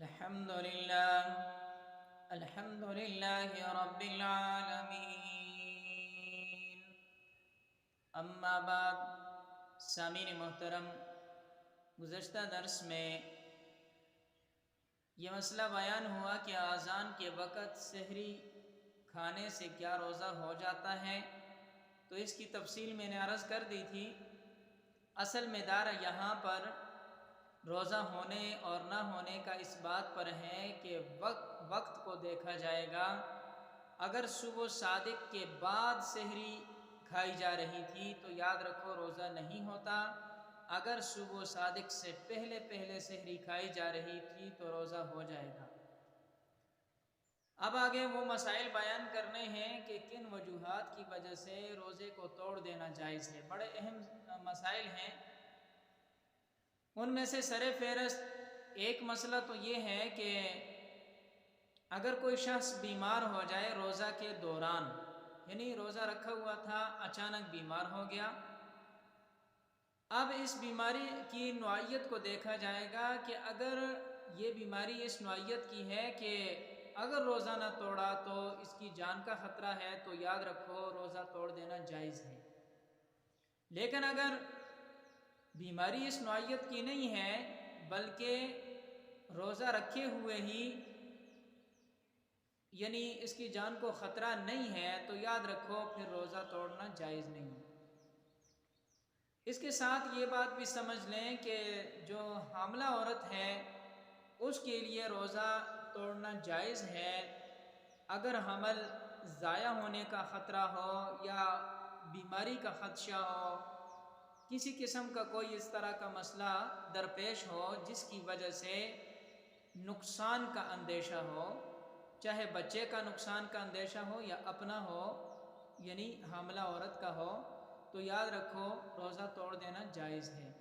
الحمد للہ رب العالمین۔ اما بعد، سامعین محترم، گزشتہ درس میں یہ مسئلہ بیان ہوا کہ اذان کے وقت سحری کھانے سے کیا روزہ ہو جاتا ہے، تو اس کی تفصیل میں نے عرض کر دی تھی۔ اصل میں دار یہاں پر روزہ ہونے اور نہ ہونے کا اس بات پر ہے کہ وقت کو دیکھا جائے گا۔ اگر صبح صادق کے بعد سحری کھائی جا رہی تھی تو یاد رکھو روزہ نہیں ہوتا۔ اگر صبح صادق سے پہلے سحری کھائی جا رہی تھی تو روزہ ہو جائے گا۔ اب آگے وہ مسائل بیان کرنے ہیں کہ کن وجوہات کی وجہ سے روزے کو توڑ دینا جائز ہے۔ بڑے اہم مسائل ہیں، ان میں سے سر فہرست ایک مسئلہ تو یہ ہے کہ اگر کوئی شخص بیمار ہو جائے روزہ کے دوران، یعنی روزہ رکھا ہوا تھا، اچانک بیمار ہو گیا، اب اس بیماری کی نوعیت کو دیکھا جائے گا کہ اگر یہ بیماری اس نوعیت کی ہے کہ اگر روزہ نہ توڑا تو اس کی جان کا خطرہ ہے، تو یاد رکھو روزہ توڑ دینا جائز ہے۔ لیکن اگر بیماری اس نوعیت کی نہیں ہے بلکہ روزہ رکھے ہوئے ہی یعنی اس کی جان کو خطرہ نہیں ہے تو یاد رکھو پھر روزہ توڑنا جائز نہیں۔ اس کے ساتھ یہ بات بھی سمجھ لیں کہ جو حاملہ عورت ہے اس کے لیے روزہ توڑنا جائز ہے اگر حمل ضائع ہونے کا خطرہ ہو یا بیماری کا خدشہ ہو، کسی قسم کا کوئی اس طرح کا مسئلہ درپیش ہو جس کی وجہ سے نقصان کا اندیشہ ہو، چاہے بچے کا نقصان کا اندیشہ ہو یا اپنا ہو، یعنی حاملہ عورت کا ہو، تو یاد رکھو روزہ توڑ دینا جائز ہے۔